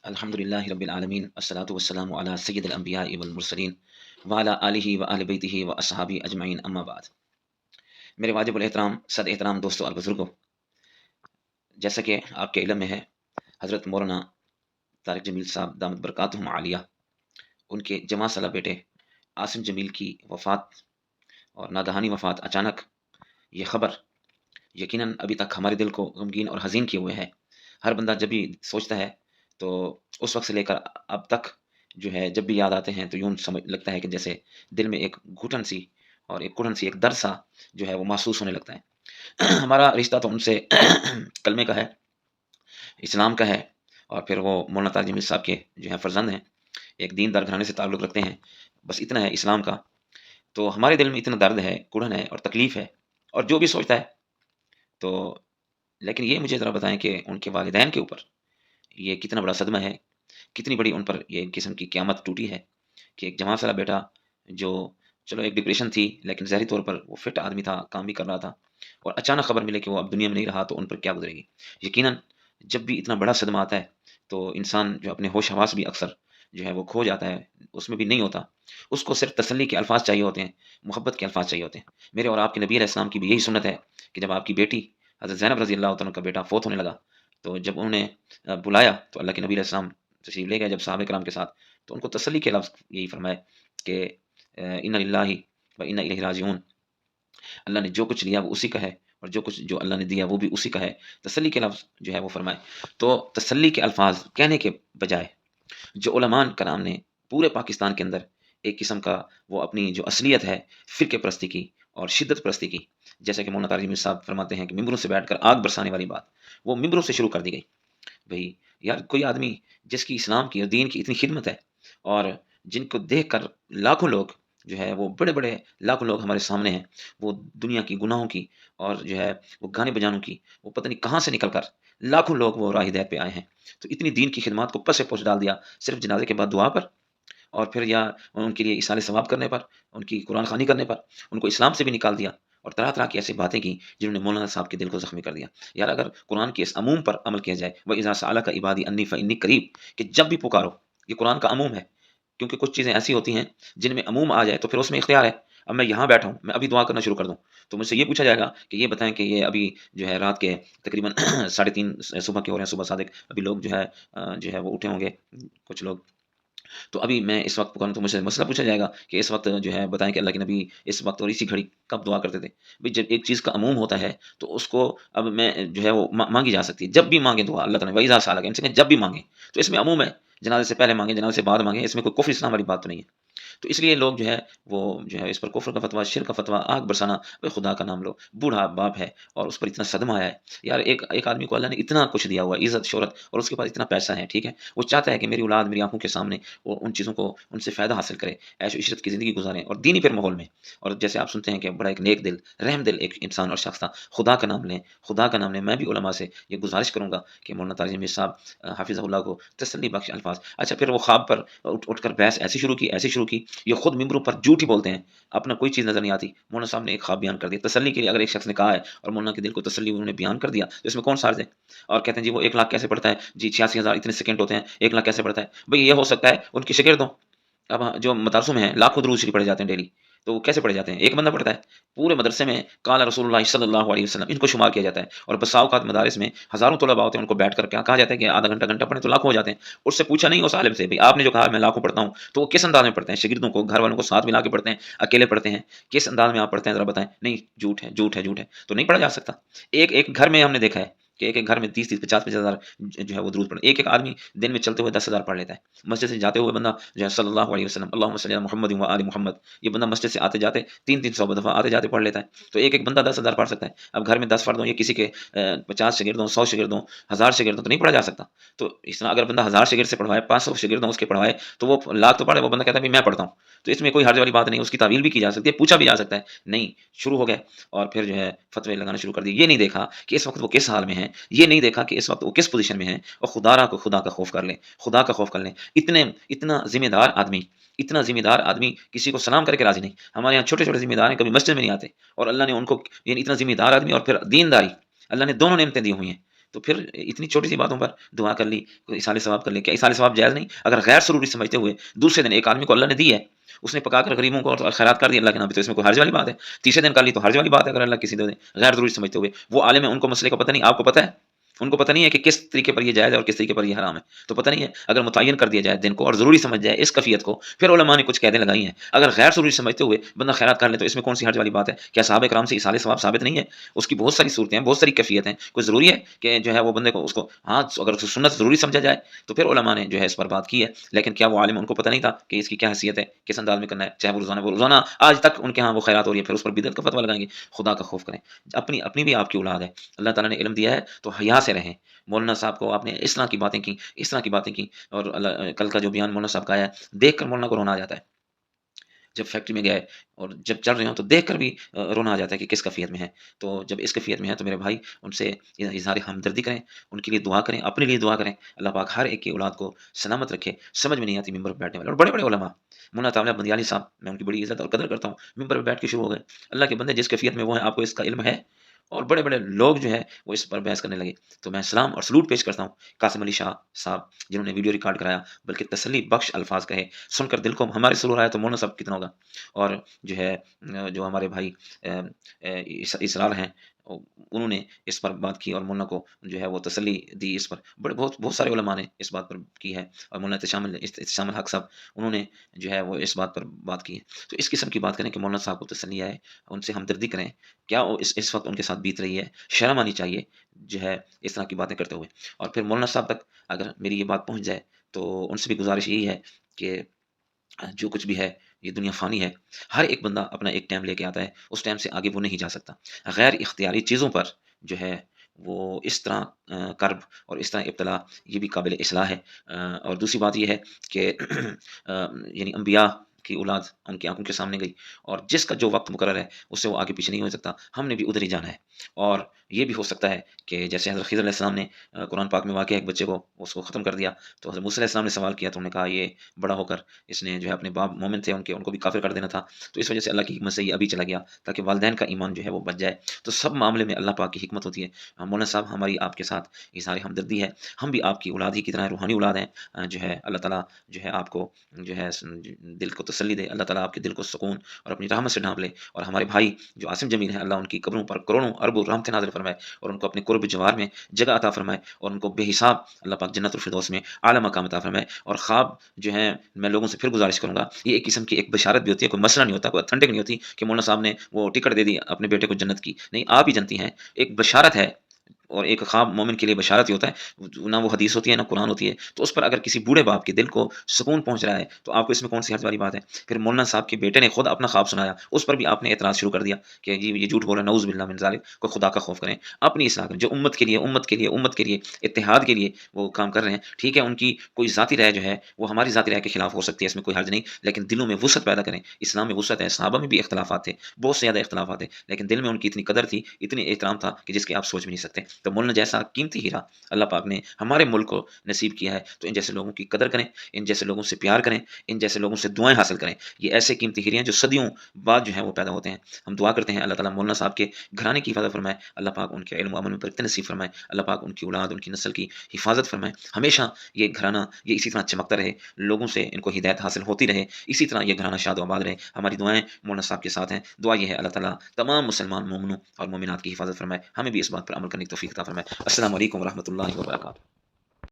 الحمد لله رب العالمين الصلاة والسلام على سيد الأنبياء والمرسلين وعلى آله وآل بيته وأصحابه أجمعين أما بعد. میرے واجب الاحترام صد احترام دوستوں اور بزرگوں، جیسا کہ آپ کے علم میں ہے، حضرت مولانا طارق جمیل صاحب دامت برکاتہم عالیہ، ان کے جمع سالہ بیٹے عاصم جمیل کی وفات اور ناگہانی وفات اچانک، یہ خبر یقیناً ابھی تک ہمارے دل کو غمگین اور حزین کیے ہوئے ہے. ہر بندہ جب بھی سوچتا ہے تو اس وقت سے لے کر اب تک جو ہے جب بھی یاد آتے ہیں تو یوں سمجھ لگتا ہے کہ جیسے دل میں ایک گھٹن سی اور ایک کڑن سی ایک درد سا جو ہے وہ محسوس ہونے لگتا ہے. ہمارا رشتہ تو ان سے کلمے کا ہے، اسلام کا ہے، اور پھر وہ مولانا طارق جمیل صاحب کے جو ہے فرزند ہیں، ایک دین دار گھرانے سے تعلق رکھتے ہیں، بس اتنا ہے اسلام کا. تو ہمارے دل میں اتنا درد ہے، کڑن ہے اور تکلیف ہے، اور جو بھی سوچتا ہے تو لیکن یہ مجھے ذرا بتائیں کہ ان کے والدین کے اوپر یہ کتنا بڑا صدمہ ہے، کتنی بڑی ان پر یہ ایک قسم کی قیامت ٹوٹی ہے کہ ایک جوان سالہ بیٹا جو چلو ایک ڈپریشن تھی لیکن ظاہری طور پر وہ فٹ آدمی تھا، کام بھی کر رہا تھا، اور اچانک خبر ملے کہ وہ اب دنیا میں نہیں رہا تو ان پر کیا گزرے گی. یقیناً جب بھی اتنا بڑا صدمہ آتا ہے تو انسان جو اپنے ہوش حواس بھی اکثر جو ہے وہ کھو جاتا ہے، اس میں بھی نہیں ہوتا. اس کو صرف تسلی کے الفاظ چاہیے ہوتے ہیں، محبت کے الفاظ چاہیے ہوتے ہیں. میرے اور آپ کے نبی علیہ السلام کی بھی یہی سنت ہے کہ جب آپ کی بیٹی حضرت زینب رضی اللہ تعالیٰ کا بیٹا فوت ہونے لگا تو جب انہوں نے بلایا تو اللہ کے نبی علیہ السلام تشریف لے گئے جب صحابہ کرام کے ساتھ، تو ان کو تسلی کے لفظ یہی فرمائے کہ ان للہ و انا الیہ راجعون، اللہ نے جو کچھ لیا وہ اسی کا ہے، اور جو کچھ جو اللہ نے دیا وہ بھی اسی کا ہے. تسلی کے لفظ جو ہے وہ فرمائے. تو تسلی کے الفاظ کہنے کے بجائے جو علماء کرام نے پورے پاکستان کے اندر ایک قسم کا وہ اپنی جو اصلیت ہے فرقے پرستی کی اور شدت پرستی کی، جیسا کہ مولانا طارق جمیل صاحب فرماتے ہیں کہ ممبروں سے بیٹھ کر آگ برسانے والی بات وہ ممبروں سے شروع کر دی گئی. بھئی یار، کوئی آدمی جس کی اسلام کی اور دین کی اتنی خدمت ہے، اور جن کو دیکھ کر لاکھوں لوگ جو ہے وہ بڑے بڑے لاکھوں لوگ ہمارے سامنے ہیں، وہ دنیا کی گناہوں کی اور جو ہے وہ گانے بجانوں کی وہ پتہ نہیں کہاں سے نکل کر لاکھوں لوگ وہ راہ ہدایت پہ آئے ہیں، تو اتنی دین کی خدمات کو پس پوچھ ڈال دیا صرف جنازے کے بعد دعا پر، اور پھر یا ان کے لیے اصال ثواب کرنے پر، ان کی قرآن خوانی کرنے پر ان کو اسلام سے بھی نکال دیا، اور طرح طرح کی ایسی باتیں کی جنہوں نے مولانا صاحب کے دل کو زخمی کر دیا. یار اگر قرآن کے اس عموم پر عمل کیا جائے، وَإِذَا سَأَلَكَ عِبَادِي أَنِّي فَإِنِّي قَرِيبٌ، کہ جب بھی پکارو، یہ قرآن کا عموم ہے، کیونکہ کچھ چیزیں ایسی ہوتی ہیں جن میں عموم آ جائے تو پھر اس میں اختیار ہے. اب میں یہاں بیٹھا ہوں، میں ابھی دعا کرنا شروع کر دوں تو مجھ سے یہ پوچھا جائے گا کہ یہ بتائیں کہ یہ ابھی جو ہے رات کے تقریباً 3:30 صبح کے ہو رہے ہیں، صبح صادق، ابھی لوگ جو ہے وہ اٹھے ہوں گے کچھ لوگ، تو ابھی میں اس وقت پکاروں تو مجھ سے مسئلہ پوچھا جائے گا کہ اس وقت جو ہے بتائیں کہ اللہ کے نبی اس وقت اور اسی گھڑی کب دعا کرتے تھے. بھئی جب ایک چیز کا عموم ہوتا ہے تو اس کو اب میں جو ہے وہ مانگی جا سکتی ہے، جب بھی مانگیں دعا اللہ تعالیٰ نے وَإِذَا سَأَلَكَ، ان سے کہیں جب بھی مانگیں، تو اس میں عموم ہے، جنازے سے پہلے مانگیں جنازے سے بعد مانگیں، اس میں کوئی کفر اسلام والی بات تو نہیں ہے. تو اس لیے لوگ جو ہے وہ جو ہے اس پر کفر کا فتویٰ، شرک کا فتویٰ، آگ برسانا، بھئی خدا کا نام لو، بوڑھا باپ ہے اور اس پر اتنا صدمہ آیا ہے. یار ایک آدمی کو اللہ نے اتنا کچھ دیا ہوا ہے، عزت شہرت، اور اس کے پاس اتنا پیسہ ہے، ٹھیک ہے، وہ چاہتا ہے کہ میری اولاد میری آنکھوں کے سامنے وہ ان چیزوں کو ان سے فائدہ حاصل کرے، عیش و عشرت کی زندگی گزاریں اور دینی پھر ماحول میں. اور جیسے آپ سنتے ہیں کہ بڑا ایک نیک دل رحم دل ایک انسان اور شخص تھا، خدا کا نام لیں، خدا کا نام لیں. میں بھی علماء سے یہ گزارش کروں گا کہ مولانا طارق جمیل صاحب حافظہ اللہ کو تسلی بخش الفاظ. اچھا پھر وہ خواب پر اٹھ کر بحث ایسی شروع کی، یہ خود ممبروں پر جھوٹ ہی بولتے ہیں، اپنا کوئی چیز نظر نہیں آتی. مولانا صاحب نے ایک خواب بیان کر دیا تسلی کے لیے، اگر ایک شخص نے کہا ہے اور مولانا کے دل کو تسلی انہوں نے بیان کر دیا تو اس میں کون سا عرض ہے. اور کہتے ہیں جی وہ 1 لاکھ کیسے پڑتا ہے، جی 86,000 اتنے سیکنڈ ہوتے ہیں، 1 لاکھ کیسے پڑتا ہے. بھئی یہ ہو سکتا ہے ان کی شاگردوں، اب جو مدرسوں میں ہیں لاکھوں درود شریف پڑھے جاتے ہیں ڈیلی، تو وہ کیسے پڑھے جاتے ہیں، ایک بندہ پڑھتا ہے. پورے مدرسے میں قال رسول اللہ صلی اللہ علیہ وسلم ان کو شمار کیا جاتا ہے، اور بسا اوقات مدارس میں ہزاروں طلباء ہوتے ہیں، ان کو بیٹھ کر کیا کہا جاتا ہے کہ آدھا گھنٹہ پڑھیں تو لاکھوں ہو جاتے ہیں. اس سے پوچھا نہیں اس عالم سے، بھئی آپ نے جو کہا میں لاکھوں پڑھتا ہوں تو وہ کس انداز میں پڑھتے ہیں، شاگردوں کو گھر والوں کو ساتھ ملا کے پڑھتے ہیں، اکیلے پڑھتے ہیں، کس انداز میں آپ پڑھتے ہیں ذرا بتائیں. نہیں جھوٹ ہے جھوٹ ہے جھوٹ ہے، تو نہیں پڑھا جا سکتا. ایک گھر میں ہم نے دیکھا ہے کہ ایک گھر میں 30 50 ہزار جو ہے وہ درود پڑھ، ایک آدمی دن میں چلتے ہوئے 10,000 پڑھ لیتا ہے. مسجد سے جاتے ہوئے بندہ جو ہے صلی اللہ علیہ وسلم اللہم صلی علی محمد و آل محمد، یہ بندہ مسجد سے آتے جاتے 300 دفعہ آتے جاتے پڑھ لیتا ہے. تو ایک بندہ 10,000 پڑھ سکتا ہے. اب گھر میں 10 فرد ہوں یا کسی کے 50 شاگرد ہوں، 100 شاگرد ہوں، 1000 شاگرد ہوں، تو نہیں پڑھا جا سکتا. تو اس طرح اگر بندہ 1000 شاگرد سے پڑھوائے، 500 شاگرد ہوں اس کے پڑھوائے، تو وہ لاکھ تو پڑھے، وہ بندہ کہتا ہے میں پڑھتا ہوں. تو اس میں کوئی حرج والی بات نہیں، اس کی تعویل بھی کی جا سکتی ہے، پوچھا بھی جا سکتا ہے. نہیں، شروع ہو گئے اور پھر جو ہے فتوے لگانا شروع کر دیے. یہ نہیں دیکھا کہ اس وقت وہ کس حال میں ہیں، یہ نہیں دیکھا کہ اس وقت وہ کس پوزیشن میں ہیں. اور خدا کا خوف کر لیں، خدا کا خوف کر لیں. اتنا ذمہ دار آدمی کسی کو سلام کر کے راضی نہیں. ہمارے یہاں چھوٹے چھوٹے ذمہ دار ہیں، کبھی مسجد میں نہیں آتے، اور اللہ نے ان کو یعنی اتنا ذمہ دار آدمی اور پھر دینداری، اللہ نے دونوں نعمتیں دی ہوئی ہیں. تو پھر اتنی چھوٹی سی باتوں پر دعا کر لی، ایصال ثواب کر لی، کیا ایصال ثواب جائز نہیں؟ اگر غیر ضروری سمجھتے ہوئے دوسرے دن ایک آدمی کو اللہ نے دی ہے، اس نے پکا کر غریبوں کو اور خیرات کر دی اللہ کے نام پہ، تو اس میں کوئی حرج والی بات ہے؟ تیسرے دن کر لی تو حرج والی بات ہے اگر اللہ کسی دے دے غیر ضروری سمجھتے ہوئے؟ وہ عالم ہے، ان کو مسئلے کا پتہ نہیں، آپ کو پتہ ہے؟ ان کو پتہ نہیں ہے کہ کس طریقے پر یہ جائز ہے اور کس طریقے پر یہ حرام ہے، تو پتہ نہیں ہے۔ اگر متعین کر دیا جائے دن کو اور ضروری سمجھ جائے اس کفیت کو، پھر علماء نے کچھ قیدیں لگائی ہیں۔ اگر غیر ضروری سمجھتے ہوئے بندہ خیرات کر لے تو اس میں کون سی حرج والی بات ہے؟ کیا صحابہ کرام سے ایصال ثواب ثابت نہیں ہے؟ اس کی بہت ساری صورتیں ہیں، بہت ساری کیفیت ہیں، کوئی ضروری ہے کہ جو ہے وہ بندے کو اس کو، ہاں اگر اس کو سنت ضروری سمجھا جائے تو پھر علماء نے جو ہے اس پر بات کی ہے۔ لیکن کیا وہ عالم ان کو پتہ نہیں تھا کہ اس کی کیا حیثیت ہے، کس انداز میں کرنا ہے؟ چاہے وہ روزانہ آج تک ان کے ہاں وہ خیرات ہو رہی ہے، پھر اس پر بدعت کا فتویٰ لگائیں گے؟ خدا کا خوف کریں، اپنی اپنی بھی آپ کی اولاد ہے، اللہ تعالیٰ نے علم دیا ہے تو حیا سے رہیں۔ مولانا صاحب کو آپ نے اس طرح کی باتیں کی، اس طرح کی باتیں کی، اور کل کا جو بیان مولانا صاحب کا آیا ہے دیکھ کر مولانا کو رونا آ جاتا ہے۔ جب فیکٹری میں گیا ہے اور جب چل رہے ہوں تو دیکھ کر بھی رونا آ جاتا ہے کہ کس کیفیت میں ہے۔ تو جب اس کیفیت میں ہے تو میرے بھائی ان سے اظہار ہمدردی کریں، ان کے لیے دعا کریں، اپنے لیے دعا کریں، اللہ پاک ہر ایک کی اولاد کو سلامت رکھے۔ سمجھ میں نہیں آتی ممبر پہ بیٹھنے والے اور بڑے بڑے علماء، مولانا طالب بندیالی صاحب، میں ان کی بڑی عزت اور قدر کرتا ہوں، ممبر پہ بیٹھ کے شروع ہو گئے، اللہ کے بندے جس کیفیت میں وہ ہیں آپ کو اس کا علم ہے، اور بڑے بڑے لوگ جو ہے وہ اس پر بحث کرنے لگے۔ تو میں سلام اور سلوٹ پیش کرتا ہوں قاسم علی شاہ صاحب جنہوں نے ویڈیو ریکارڈ کرایا، بلکہ تسلی بخش الفاظ کہے، سن کر دل کو ہمارے سرور آیا تو مولانا صاحب کتنا ہوگا۔ اور جو ہے جو ہمارے بھائی اسرار ہیں، انہوں نے اس پر بات کی اور مولانا کو جو ہے وہ تسلی دی اس پر، بڑے بہت بہت سارے علماء نے اس بات پر کی ہے، اور مولانا احتشام الحق صاحب انہوں نے جو ہے وہ اس بات پر بات کی ہے۔ تو اس قسم کی بات کریں کہ مولانا صاحب کو تسلی آئے، ان سے ہمدردی کریں، کیا وہ اس وقت ان کے ساتھ بیت رہی ہے، شرم آنی چاہیے جو ہے اس طرح کی باتیں کرتے ہوئے۔ اور پھر مولانا صاحب تک اگر میری یہ بات پہنچ جائے تو ان سے بھی گزارش یہی ہے کہ جو کچھ بھی ہے یہ دنیا فانی ہے، ہر ایک بندہ اپنا ایک ٹائم لے کے آتا ہے، اس ٹائم سے آگے وہ نہیں جا سکتا۔ غیر اختیاری چیزوں پر جو ہے وہ اس طرح کرب اور اس طرح ابتلا، یہ بھی قابل اصلاح ہے۔ اور دوسری بات یہ ہے کہ یعنی انبیاء کی اولاد ان کی آنکھوں کے سامنے گئی، اور جس کا جو وقت مقرر ہے اس سے وہ آگے پیچھے نہیں ہو سکتا، ہم نے بھی ادھر ہی جانا ہے۔ اور یہ بھی ہو سکتا ہے کہ جیسے حضرت خضر علیہ السلام نے قرآن پاک میں واقع ایک بچے کو اس کو ختم کر دیا، تو حضرت موسیٰ علیہ السلام نے سوال کیا تو انہوں نے کہا یہ بڑا ہو کر اس نے جو ہے اپنے باپ مومن تھے ان کو بھی کافر کر دینا تھا، تو اس وجہ سے اللہ کی حکمت سے یہ ابھی چلا گیا تاکہ والدین کا ایمان جو ہے وہ بچ جائے۔ تو سب معاملے میں اللہ پاک کی حکمت ہوتی ہے۔ مولانا صاحب ہماری آپ کے ساتھ اظہار ہمدردی ہے، ہم بھی آپ کی اولاد ہی کی طرح روحانی اولاد ہیں۔ جو ہے اللہ تعالیٰ جو ہے آپ کو جو ہے دل کو تسلی دے، اللہ تعالیٰ آپ کے دل کو سکون اور اپنی رحمت سے ڈھانپ لے، اور ہمارے بھائی جو عاصم جمیل ہیں اللہ ان کی قبروں پر کروڑوں اربوں رحمتیں نازل فرمائے، اور ان کو اپنے قرب جوار میں جگہ عطا فرمائے، اور ان کو بے حساب اللہ پاک جنت الفردوس میں اعلیٰ مقام عطا فرمائے۔ اور خواب جو ہے میں لوگوں سے پھر گزارش کروں گا، یہ ایک قسم کی ایک بشارت بھی ہوتی ہے، کوئی مسئلہ نہیں ہوتا، کوئی اتھینٹک نہیں ہوتی کہ مولانا صاحب نے وہ ٹکٹ دے دی اپنے بیٹے کو جنت کی، نہیں، آپ ہی جانتی ہیں، ایک بشارت ہے۔ اور ایک خواب مومن کے لیے بشارت ہی ہوتا ہے، نہ وہ حدیث ہوتی ہے نہ قرآن ہوتی ہے، تو اس پر اگر کسی بوڑھے باپ کے دل کو سکون پہنچ رہا ہے تو آپ کو اس میں کون سی حرج والی بات ہے؟ پھر مولانا صاحب کے بیٹے نے خود اپنا خواب سنایا، اس پر بھی آپ نے اعتراض شروع کر دیا کہ جی یہ جھوٹ بول رہا ہے، نعوذ باللہ من ذالک، کو خدا کا خوف کریں، اپنی اصلاح کریں، جو امت کے لیے امت کے لیے امت کے لیے اتحاد کے لیے وہ کام کر رہے ہیں، ٹھیک ہے ان کی کوئی ذاتی رائے جو ہے وہ ہماری ذاتی رائے کے خلاف ہو سکتی ہے، اس میں کوئی حرج نہیں، لیکن دلوں میں وسعت پیدا کریں۔ اسلام میں وسعت ہے، صحابہ میں بھی اختلافات تھے، بہت سے زیادہ اختلافات تھے، لیکن دل میں ان کی اتنی قدر تھی، اتنی احترام تھا کہ جس کے آپ سوچ بھی نہیں سکتے۔ تو مولانا جیسا قیمتی ہیرا اللہ پاک نے ہمارے ملک کو نصیب کیا ہے، تو ان جیسے لوگوں کی قدر کریں، ان جیسے لوگوں سے پیار کریں، ان جیسے لوگوں سے دعائیں حاصل کریں۔ یہ ایسے قیمتی ہیرے ہیں جو صدیوں بعد جو ہے وہ پیدا ہوتے ہیں۔ ہم دعا کرتے ہیں اللہ تعالیٰ مولانا صاحب کے گھرانے کی حفاظت فرمائے، اللہ پاک ان کے علم و عمل میں برکت نصیب فرمائے، اللہ پاک ان کی اولاد ان کی نسل کی حفاظت فرمائے، ہمیشہ یہ گھرانہ یہ اسی طرح چمکتا رہے، لوگوں سے ان کو ہدایت حاصل ہوتی رہے، اسی طرح یہ گھرانہ شاد و آباد رہے۔ ہماری دعائیں مولانا صاحب کے ساتھ ہیں، دعا یہ ہے اللہ تعالیٰ تمام مسلمان مومنوں اور مومنات کی حفاظت فرمائے، ہمیں بھی اس بات پر عمل کرنے کی توفیق عطا فرمائے۔ السلام علیکم ورحمۃ اللہ وبرکاتہ۔